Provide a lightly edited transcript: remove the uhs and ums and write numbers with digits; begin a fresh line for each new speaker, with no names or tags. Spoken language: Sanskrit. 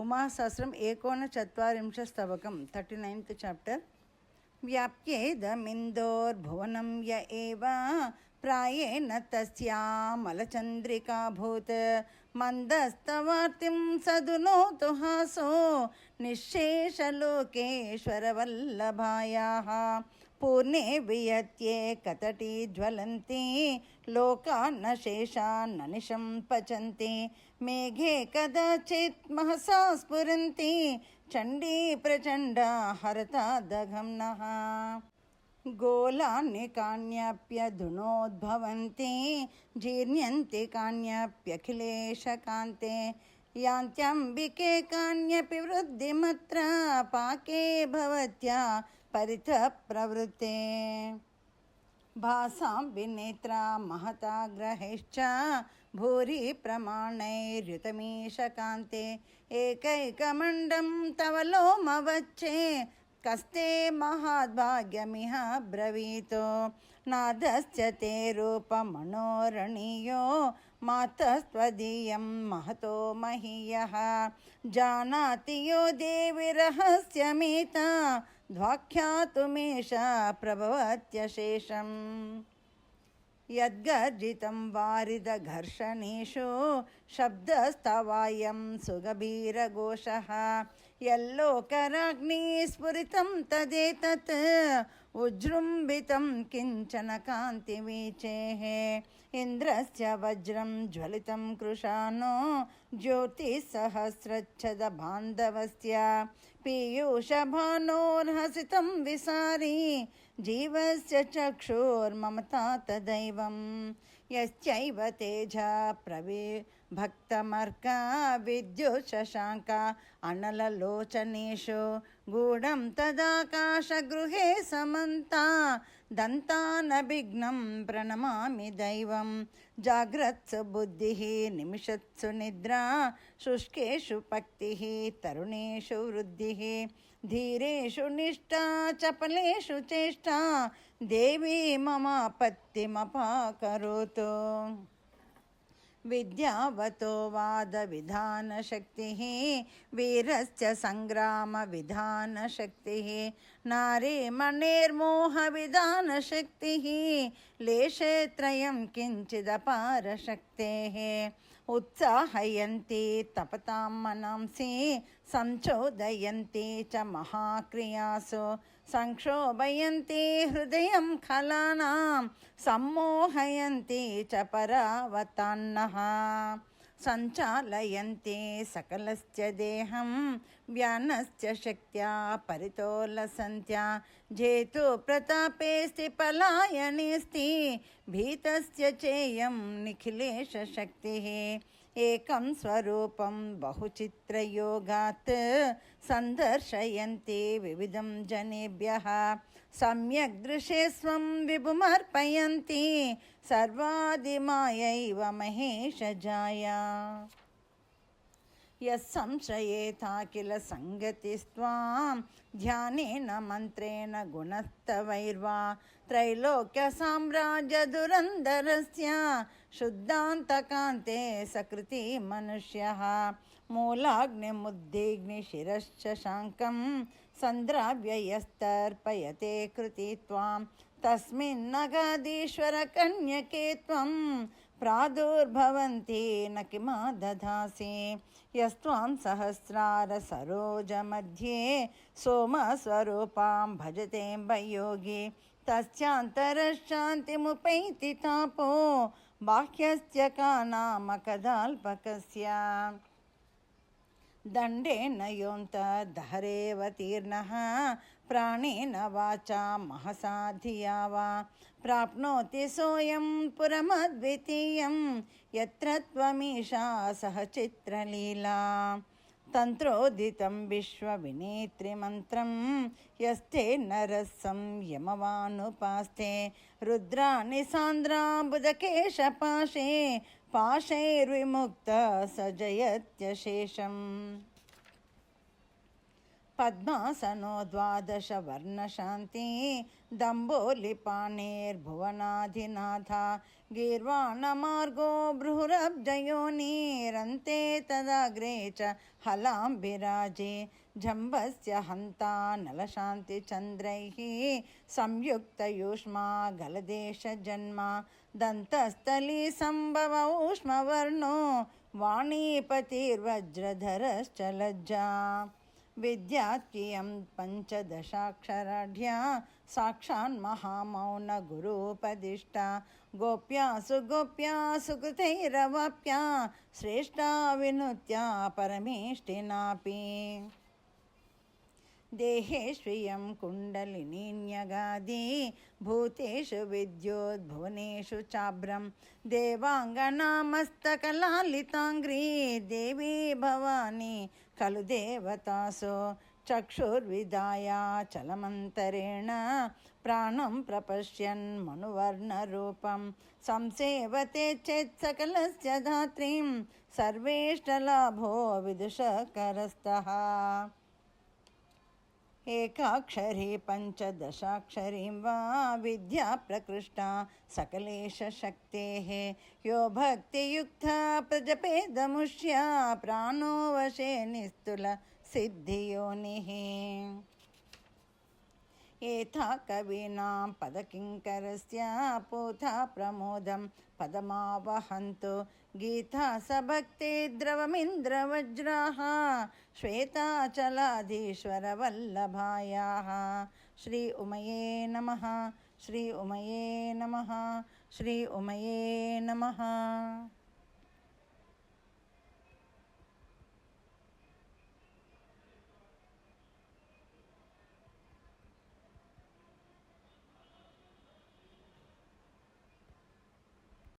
उमासहस्रम् एकोनचत्वारिंशत्स्तवकं 39th चाप्टर्। व्याप्येदमिन्दोर्भुवनं य एव प्रायेण तस्यामलचन्द्रिकाभूत् मन्दस्तवार्तिं सदुनोतु हासो निःशेषलोकेश्वरवल्लभायाः पूर्णे वियत्ये कतटी ज्वलन्ति लोकान्न शेषान्न निशं पचन्ति मेघे कदाचित् महसा स्फुरन्ति चण्डी प्रचण्डा हरता दघम्नः गोलानि कान्यप्यधुनोद्भवन्ति जीर्ण्यन्ति कान्यप्यखिलेशकान्ते यान्त्यम्बिके कान्यपि वृद्धिमत्र पाके भवत्या परितः प्रवृत्ते भासां विनेत्रा महता ग्रहेश्च भूरि प्रमाणैर्युतमीशकान्ते एकैकमण्डं तव लोमवच्चे कस्ते महाद्भाग्यमिह ब्रवीतो नादस्य ते रूपमनोरणीयो मातस्त्वदीयं महतो महीयः जानाति यो देवि रहस्यमेता ध्वाख्यातुमेष प्रभवत्यशेषम् यद्गर्जितं वारिदघर्षणेषु शब्दस्तवायं सुगभीरघोषः यल्लोकराग्नि स्फुरितं तदेतत् उज्जृम्भितं किञ्चन कान्तिवीचेः इन्द्रस्य वज्रं ज्वलितं कृशानो ज्योतिःसहस्रच्छदबान्धवस्य पीयूषभानोर्हसितं विसारी जीवस्य चक्षुर्ममता तदैवं यस्यैव तेजा प्रविभक्तमर्का विद्युच्छशाङ्क अनललोचनेषु गूढं तदाकाशगृहे समन्ता दन्तानभिघ्नं प्रणमामि दैवं जाग्रत्सु बुद्धिः निमिषत्सु निद्रा शुष्केषु पक्तिः तरुणेषु वृद्धिः धीरेषु निष्ठा चपलेषु चेष्टा देवी ममापत्तिमपाकरोतु विद्यावतो वादविधानशक्तिः वीरस्य सङ्ग्रामविधानशक्तिः नारीमणेर्मोहविधानशक्तिः लेशे त्रयं किञ्चिदपारशक्तेः उत्साहयन्ति तपतां मनांसि संचोदयन्ति च महाक्रियासु संक्षोभयन्ति हृदयं खलानां सम्मोहयन्ति च परावतान्नः सञ्चालयन्ति सकलस्य देहं व्यानस्य शक्त्या परितोलसन्त्या जेतु प्रतापेऽस्ति पलायनेऽस्ति भीतस्य चेयं निखिलेशशक्तिः एकं स्वरूपं बहुचित्रयोगात् सन्दर्शयन्ति विविधं जनेभ्यः सम्यक् दृशे स्वं विभुमर्पयन्ति सर्वादिमायैव महेशजाया यस्संश्रयेथा किल सङ्गतिस्त्वां ध्यानेन मन्त्रेण गुणस्तवैर्वा त्रैलोक्यसाम्राज्यधुरन्धरस्य शुद्धान्तकान्ते सकृति मनुष्यः मूलाग्निमुद्दिग्निशिरश्शशाङ्कं सन्द्राव्ययस्तर्पयते कृति त्वां तस्मिन्नगाधीश्वरकन्यके त्वं प्रादुर्भवन्ति न किमा दधासि यस्त्वां सहस्रारसरोजमध्ये सोमस्वरूपां भजतेऽम्बयोगी तस्यान्तरशान्तिमुपैति तापो बाह्यस्य का नाम कदाल्पकस्य दण्डेन योऽन्तर्दहरेव तीर्णः प्राणेन वाचा महसा धिया वा प्राप्नोति सोऽयं पुरमद्वितीयं यत्र त्वमीशा सह चित्रलीला तन्त्रोदितं विश्वविनेत्रिमन्त्रं यस्ते नरसं यमवानुपास्ते रुद्राणि सान्द्राम्बुदकेशपाशे पाशैर्विमुक्तः स जयत्यशेषम् పద్మాసనో ద్వాదశవర్ణశాంతి దంబోలిపాణేర్భువనాధినాథ గీర్వాణమార్గో బృహరబ్జయోనిరంతే తదాగ్రే చ హలాంబిరాజే జంబస్య హంతా నలశాంతిచంద్రైః సంయుక్తయూష్మా గలదేశజన్మ దంతస్థలీ సంభవ ఊష్మవర్ణో వాణీపతిర్వజ్రధరశ్చ లజ్జా విద్యాత్కియం పంచదశాక్షరాఢ్యా సాక్షాన్మహామౌనగురూపదిష్టా గోప్యాసు గోప్యాసు కృతైరవాప్యా శ్రేష్టా వినుత్యా పరమేష్టినాపి దేహేష్వియం కుండలినీన్యగాది భూతేషు విద్యోద్భువనేషు చాభ్రం దేవాంగనామస్తకలాలితాంగ్రీ దేవీ భవానీ ఖలు దేవతాసో చక్షుర్విదాయ చలమంతరేణ ప్రాణం ప్రపశ్యన్ మనువర్ణరూపం సంసేవతే చేత్ సకలస్య ధాత్రీం సర్వేష్టలాభో విదుషకరస్తః ఏకాక్షరీ పంచదశాక్షరీం వా విద్యా ప్రకృష్టా సకలేశ శక్తేః యో భక్తియుక్తా ప్రజపేదముష్యా ప్రాణో వశే నిస్తుల సిద్ధియోనిః ఏథా కవీనాం పదకింకరస్య పూతా ప్రమోదం పదమావహంతు గీతా సభక్తే ద్రవమింద్రవజ్రాః శ్వేతాచలాధీశ్వరవల్లభాయాः శ్రీ ఉమయే నమః శ్రీ ఉమయే నమః శ్రీ ఉమయే నమః.